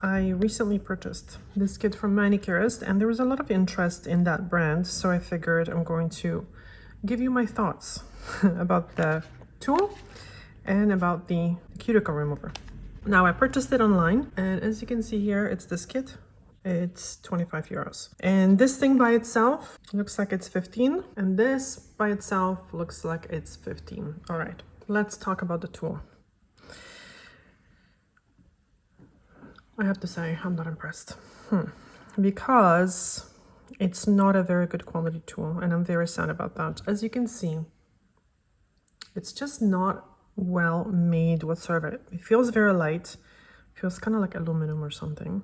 I recently purchased this kit from Manucurist, and there was a lot of interest in that brand, so I figured I'm going to give you my thoughts about the tool and about the cuticle remover. Now, I purchased it online, and as you can see here, it's this kit. It's 25 euros. And this thing by itself looks like it's 15, and this by itself looks like it's 15. All right, let's talk about the tool. I have to say, I'm not impressed. Because it's not a very good quality tool, and I'm very sad about that. As you can see, it's just not well made whatsoever. It feels very light, feels kind of like aluminum or something.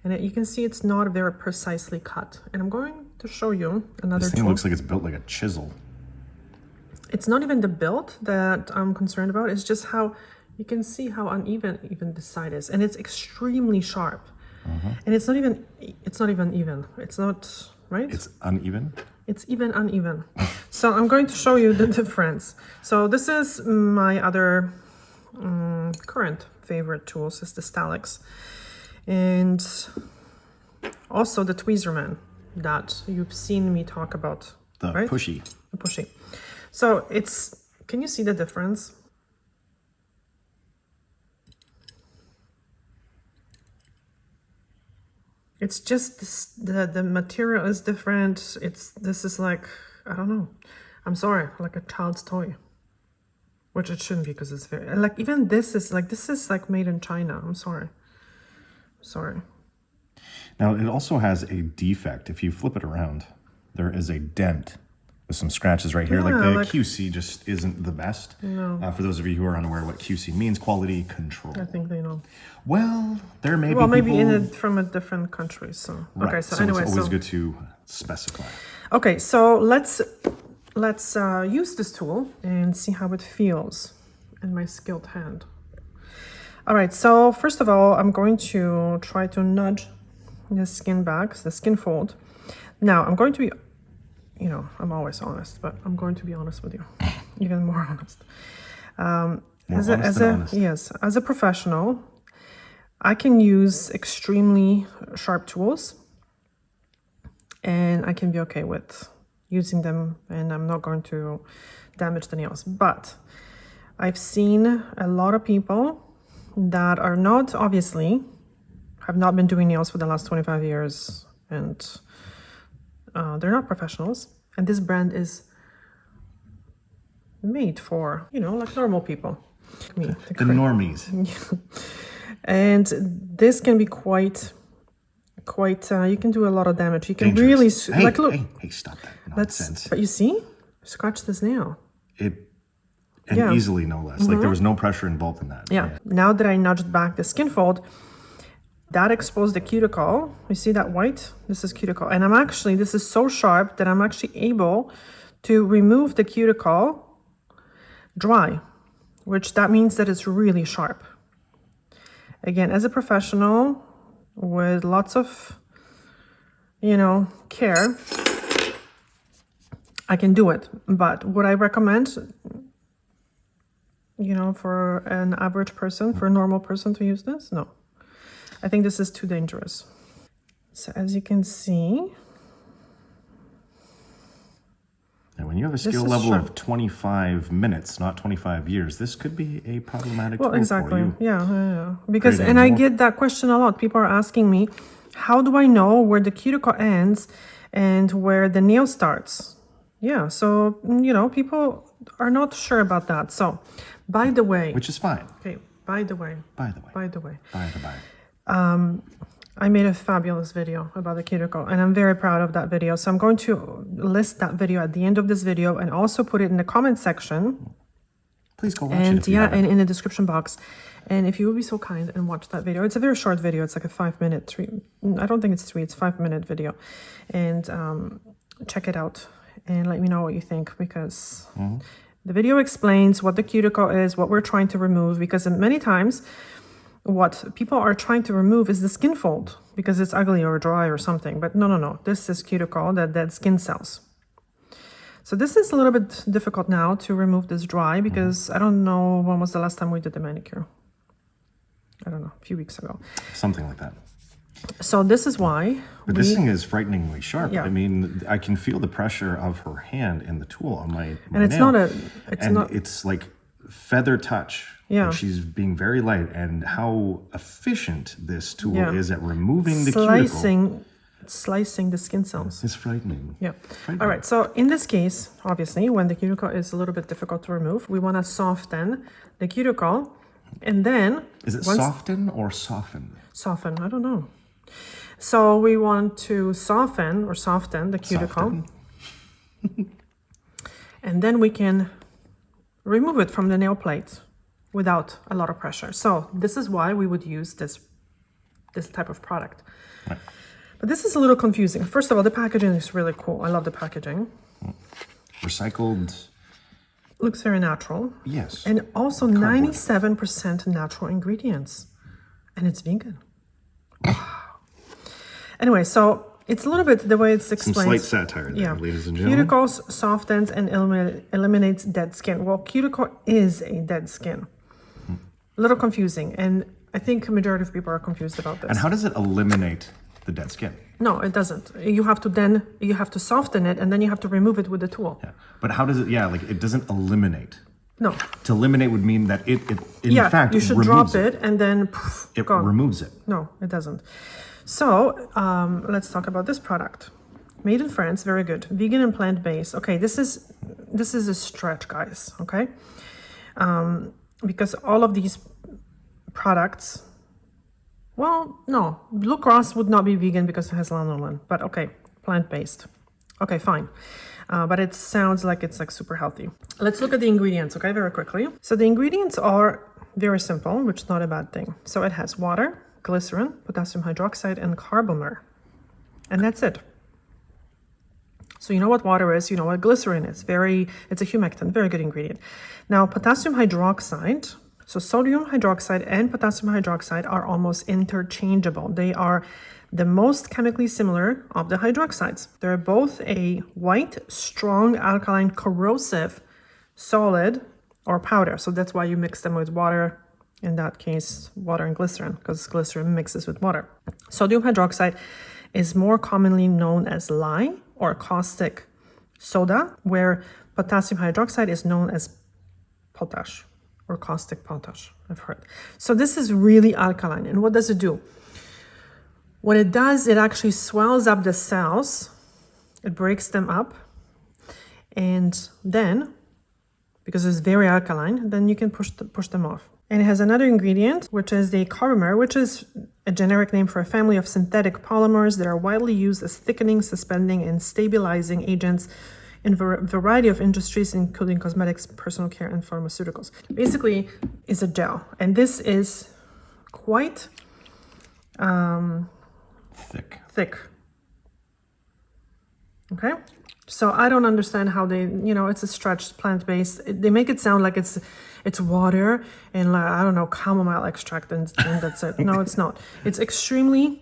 And you can see it's not very precisely cut. And I'm going to show you another tool. This thing looks like it's built like a chisel. It's not even the build that I'm concerned about. It's just how you can see how uneven even the side is, and it's extremely sharp. And it's not even even. It's not, right? It's uneven? It's even uneven. So I'm going to show you the difference. So this is my other current favorite tools, is the Stalix. And also the Tweezerman that you've seen me talk about. The right? pushy. The pushy. So it's, can you see the difference? It's just this, the material is different. This is like, I don't know. I'm sorry, like a child's toy. Which it shouldn't be, because it's very, like, even this is like made in China. I'm sorry. Sorry. Now, it also has a defect. If you flip it around, there is a dent with some scratches right here. Yeah, like the QC just isn't the best. No. For those of you who are unaware what QC means, quality control. I think they know. Well, there may be Well, maybe people... from a different country. So Right. Okay. So anyway, it's always good to specify. Okay, so let's use this tool and see how it feels in my skilled hand. All right. So first of all, I'm going to try to nudge the skin back, the skin fold. Now I'm going to be, I'm always honest, but I'm going to be honest with you, even more honest. Yes, as a professional, I can use extremely sharp tools, and I can be okay with using them, and I'm not going to damage the nails. But I've seen a lot of people that are not, obviously, have not been doing nails for the last 25 years, and they're not professionals. And this brand is made for, like normal people. Like me, the normies. And this can be quite, you can do a lot of damage. You can Dangerous. Really, look. Hey, stop that nonsense. But you see, scratch this nail. Easily, no less. Like, there was no pressure involved in that. Yeah. Now that I nudged back the skin fold, that exposed the cuticle. You see that white? This is cuticle. And this is so sharp that I'm actually able to remove the cuticle dry, which that means that it's really sharp. Again, as a professional with lots of, care, I can do it. But would I recommend, for an average person, for a normal person to use this? No. I think this is too dangerous. So as you can see... And when you have a skill level of 25 minutes, not 25 years, this could be a problematic tool exactly. for you. Yeah. Because, and I get that question a lot. People are asking me, how do I know where the cuticle ends and where the nail starts? Yeah, so, people are not sure about that. So, by the way... Which is fine. Okay, by the way. I made a fabulous video about the cuticle, and I'm very proud of that video. So I'm going to list that video at the end of this video and also put it in the comment section. Please go watch it. And in the description box. And if you would be so kind and watch that video. It's a very short video. It's like a 5-minute, I don't think it's 3, it's 5-minute video. And check it out and let me know what you think, because the video explains what the cuticle is, what we're trying to remove, because many times what people are trying to remove is the skin fold because it's ugly or dry or something. But no. This is cuticle, that skin cells. So this is a little bit difficult now to remove this dry because I don't know when was the last time we did the manicure. I don't know, a few weeks ago. Something like that. So this is why. But this thing is frighteningly sharp. Yeah. I mean, I can feel the pressure of her hand in the tool on my And it's nail. it's like feather touch. Yeah. Like she's being very light, and how efficient this tool Yeah. is at removing the cuticle. Slicing the skin cells. It's frightening. Yeah. Frightening. All right. So in this case, obviously, when the cuticle is a little bit difficult to remove, we want to soften the cuticle, and then Is it soften or soften? Soften. I don't know. So we want to soften the cuticle, and then we can remove it from the nail plate without a lot of pressure. So this is why we would use this type of product. Right. But this is a little confusing. First of all, the packaging is really cool. I love the packaging. Recycled. Looks very natural. Yes. And also 97% natural ingredients. And it's vegan. Wow. Anyway, so it's a little bit the way it's Some explained. slight satire there, ladies and gentlemen. Cuticles softens and eliminates dead skin. Well, cuticle is a dead skin. A little confusing. And I think a majority of people are confused about this. And how does it eliminate the dead skin? No, it doesn't. You have to soften it, and then you have to remove it with the tool. Yeah. But how does it, it doesn't eliminate. No. To eliminate would mean that it in fact, you should removes drop it and then poof, It gone. removes it. No, it doesn't. So let's talk about this product. Made in France, very good. Vegan and plant-based. Okay, this is a stretch, guys. Okay, because all of these products. Well, no, Blue Cross would not be vegan because it has lanolin. But okay, plant-based. Okay, fine. But it sounds like it's like super healthy. Let's look at the ingredients, okay, very quickly. So the ingredients are very simple, which is not a bad thing. So it has water, glycerin, potassium hydroxide, and carbomer. And that's it. So you know what water is, you know what glycerin is. It's a humectant, very good ingredient. Now, potassium hydroxide, so sodium hydroxide and potassium hydroxide are almost interchangeable. They are the most chemically similar of the hydroxides. They're both a white, strong, alkaline, corrosive solid or powder. So that's why you mix them with water. In that case, water and glycerin, because glycerin mixes with water. Sodium hydroxide is more commonly known as lye or caustic soda, where potassium hydroxide is known as potash or caustic potash, I've heard. So this is really alkaline. And what does it do? What it does, it actually swells up the cells, it breaks them up, and then, because it's very alkaline, then you can push them off. And it has another ingredient, which is the carbomer, which is a generic name for a family of synthetic polymers that are widely used as thickening, suspending, and stabilizing agents in a variety of industries, including cosmetics, personal care, and pharmaceuticals. Basically, it's a gel. And this is quite thick. Okay? So I don't understand how they, it's a stretched plant-based. They make it sound like it's water and like, I don't know, chamomile extract and that's it. No, it's not. It's extremely,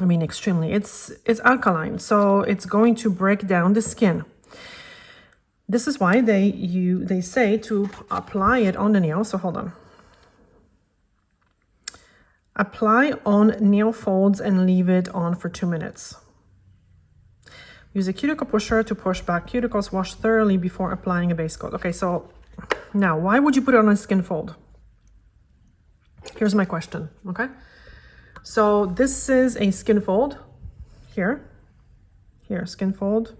it's alkaline. So it's going to break down the skin. This is why they say to apply it on the nail. So hold on. Apply on nail folds and leave it on for 2 minutes. Use a cuticle pusher to push back cuticles. Wash thoroughly before applying a base coat. Okay, so now, why would you put it on a skin fold? Here's my question, okay? So this is a skin fold. Here, skin fold.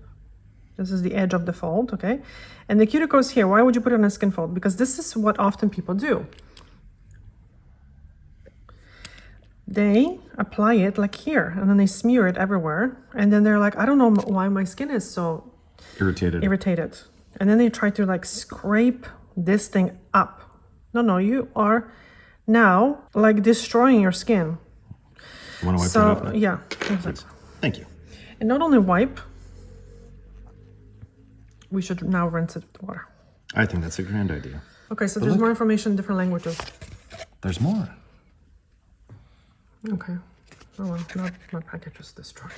This is the edge of the fold, okay? And the cuticle is here. Why would you put it on a skin fold? Because this is what often people do. They apply it like here, and then they smear it everywhere. And then they're like, I don't know why my skin is so irritated. And then they try to like scrape this thing up. No, you are now like destroying your skin. You want to wipe that off now? Yeah, exactly. Thank you. And not only wipe, we should now rinse it with water. I think that's a grand idea. Okay, so there's more information in different languages. There's more. Okay. Oh well, not my package is destroyed.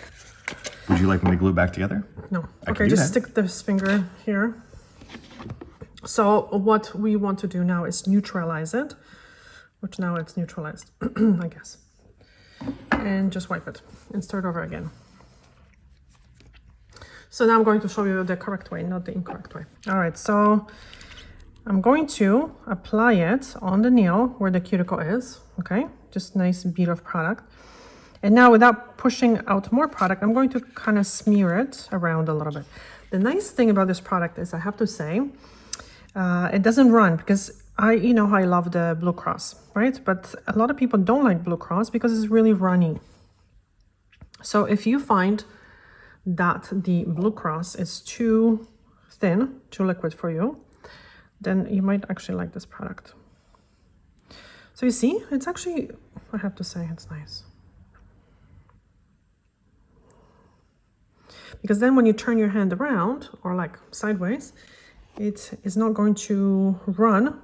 Would you like me to glue it back together? No. I Okay, just stick this finger here. So what we want to do now is neutralize it which now it's neutralized, I guess. And just wipe it and start over again. So now I'm going to show you the correct way, not the incorrect way. All right, so I'm going to apply it on the nail where the cuticle is, okay? Just nice bead of product. And now without pushing out more product, I'm going to kind of smear it around a little bit. The nice thing about this product is, I have to say, it doesn't run, because you know how I love the Blue Cross, right? But a lot of people don't like Blue Cross because it's really runny. So if you find that the Blue Cross is too thin, too liquid for you, then you might actually like this product. So you see, it's actually, I have to say, it's nice. Because then when you turn your hand around, or like sideways, it is not going to run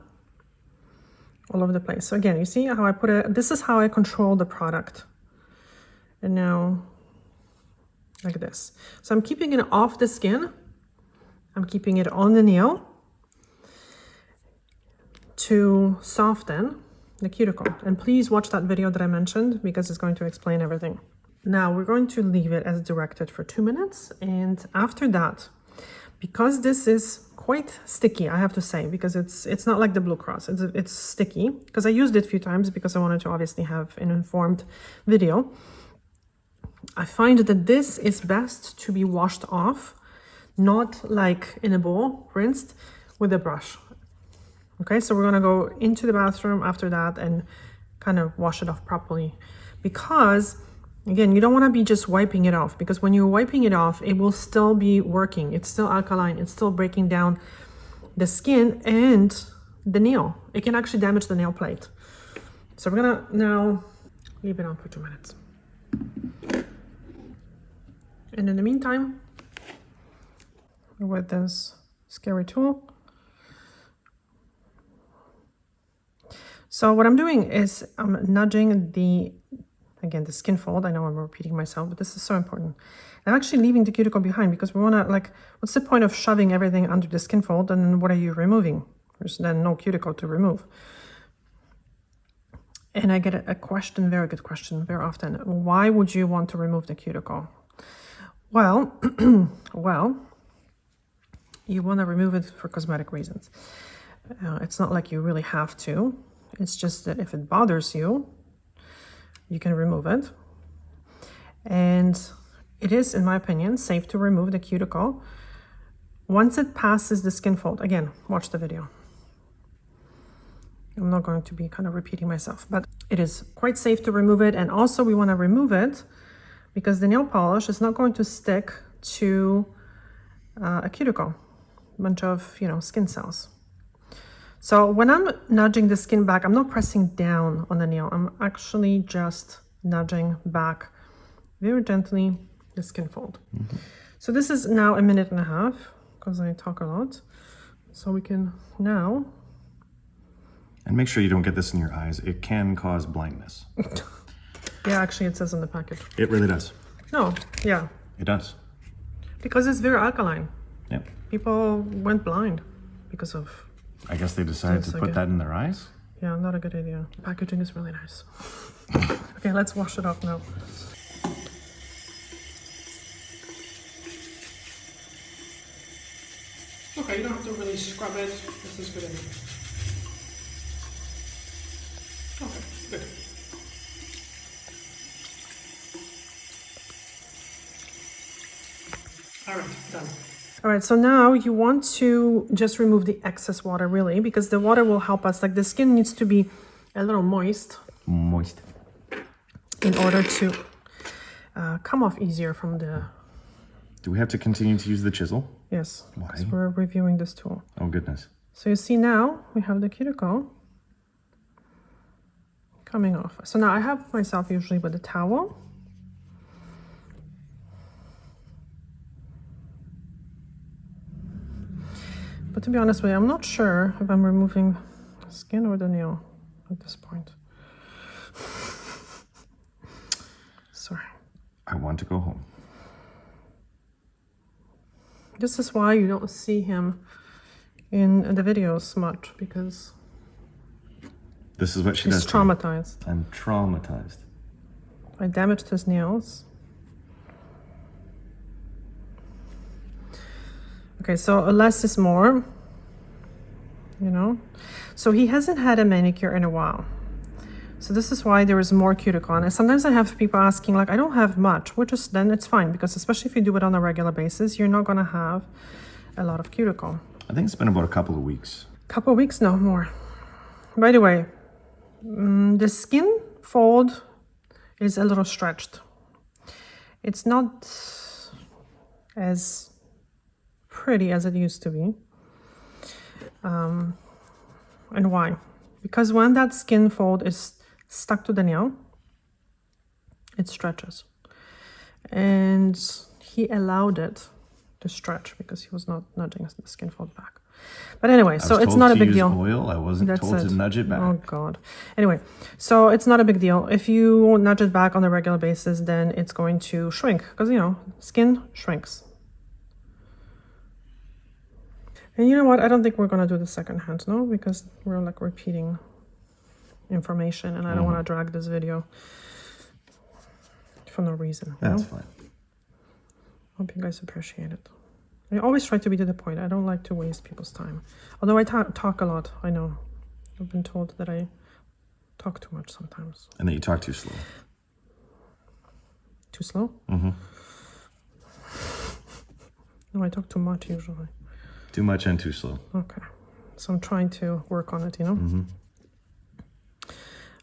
all over the place. So again, you see how I put it, this is how I control the product. And now, like this. So I'm keeping it off the skin. I'm keeping it on the nail to soften the cuticle. And please watch that video that I mentioned, because it's going to explain everything. Now we're going to leave it as directed for 2 minutes. And after that, because this is quite sticky, I have to say, because it's not like the Blue Cross, it's sticky, because I used it a few times because I wanted to obviously have an informed video. I find that this is best to be washed off, not like in a bowl, rinsed, with a brush. Okay, so we're gonna go into the bathroom after that and kind of wash it off properly. Because, again, you don't wanna be just wiping it off, because when you're wiping it off, it will still be working. It's still alkaline, it's still breaking down the skin and the nail. It can actually damage the nail plate. So we're gonna now leave it on for 2 minutes. And in the meantime, with this scary tool, so what I'm doing is I'm nudging the skin fold. I know I'm repeating myself, but this is so important. I'm actually leaving the cuticle behind, because we want to, like, what's the point of shoving everything under the skin fold, and what are you removing? There's then no cuticle to remove. And I get a question, very good question, very often. Why would you want to remove the cuticle? Well, you want to remove it for cosmetic reasons. It's not like you really have to. It's just that if it bothers you, you can remove it. And it is, in my opinion, safe to remove the cuticle once it passes the skin fold. Again, watch the video. I'm not going to be kind of repeating myself, but it is quite safe to remove it. And also we want to remove it because the nail polish is not going to stick to a cuticle, a bunch of, skin cells. So when I'm nudging the skin back, I'm not pressing down on the nail. I'm actually just nudging back very gently the skin fold. Mm-hmm. So this is now 1.5 minutes, because I talk a lot. So we can now... And make sure you don't get this in your eyes. It can cause blindness. Yeah, actually it says on the package. It really does. No, yeah. It does. Because it's very alkaline. Yep. People went blind because of... I guess they decided to put that in their eyes? Yeah, not a good idea. Packaging is really nice. Okay, let's wash it off now. Okay, you don't have to really scrub it. This is good enough. Okay, good. All right, done. All right, so now you want to just remove the excess water, really, because the water will help us. Like, the skin needs to be a little moist. Moist. In order to come off easier from the... Do we have to continue to use the chisel? Yes. Why? Because we're reviewing this tool. Oh, goodness. So you see now we have the cuticle coming off. So now I help myself usually with a towel. But to be honest with you, I'm not sure if I'm removing the skin or the nail at this point. Sorry. I want to go home. This is why you don't see him in the videos much, because This is what she He's does to me. traumatized. I'm traumatized. I damaged his nails. Okay, so less is more, you know. So he hasn't had a manicure in a while. So this is why there is more cuticle. And sometimes I have people asking, like, I don't have much, which is, then it's fine, because especially if you do it on a regular basis, you're not gonna have a lot of cuticle. I think it's been about a couple of weeks. Couple of weeks, no more. By the way, the skin fold is a little stretched. It's not as pretty as it used to be. And why? Because when that skin fold is stuck to the nail, it stretches. And he allowed it to stretch because he was not nudging the skin fold back. But anyway, so it's not a big deal. Oil. I wasn't told to nudge it back. Oh God. Anyway, so it's not a big deal. If you nudge it back on a regular basis, then it's going to shrink because, you know, skin shrinks. And you know what? I don't think we're going to do the second hand, no? Because we're like repeating information and I don't want to drag this video for no reason. That's fine. Hope you guys appreciate it. I always try to be to the point. I don't like to waste people's time. Although I talk a lot, I know. I've been told that I talk too much sometimes. And that you talk too slow. Too slow? No, I talk too much usually. Too much and too slow. Okay. So I'm trying to work on it, you know?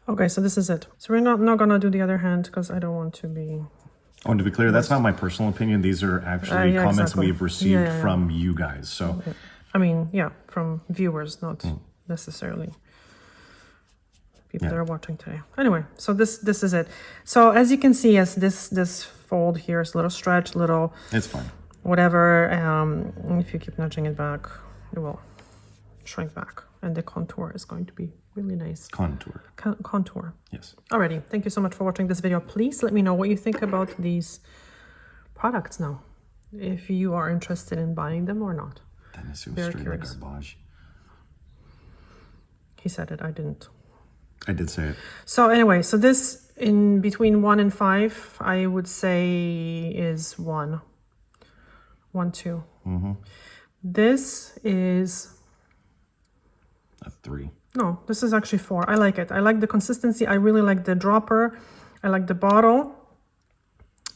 Okay, so this is it. So we're not going to do the other hand because I don't want to be... Oh, and to be clear, that's not my personal opinion. These are actually comments we've received from you guys. So, I mean, yeah, from viewers, not necessarily people that are watching today. Anyway, so this is it. So as you can see, yes, this fold here is a little stretched, little... It's fine. Whatever. If you keep nudging it back, it will shrink back. And the contour is going to be really nice. Contour. Contour. Yes. Alrighty. Thank you so much for watching this video. Please let me know what you think about these products now. If you are interested in buying them or not. That is so Very straight curious. like garbage. He said it. I didn't. I did say it. So anyway, so this in between 1 and 5, I would say is 1. 1, 2. This is... A 3. No, this is actually 4. I like it. I like the consistency. I really like the dropper. I like the bottle.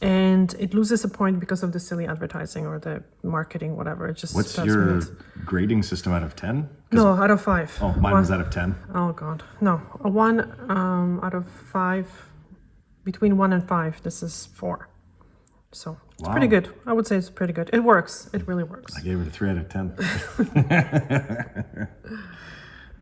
And it loses a point because of the silly advertising or the marketing, whatever. It just... What's your grading system out of 10? No, out of 5. Oh, mine was out of 10. Oh, God. No, a 1 out of 5. Between 1 and 5, this is 4. So it's pretty good. I would say it's pretty good. It works. It really works. I gave it a 3 out of 10.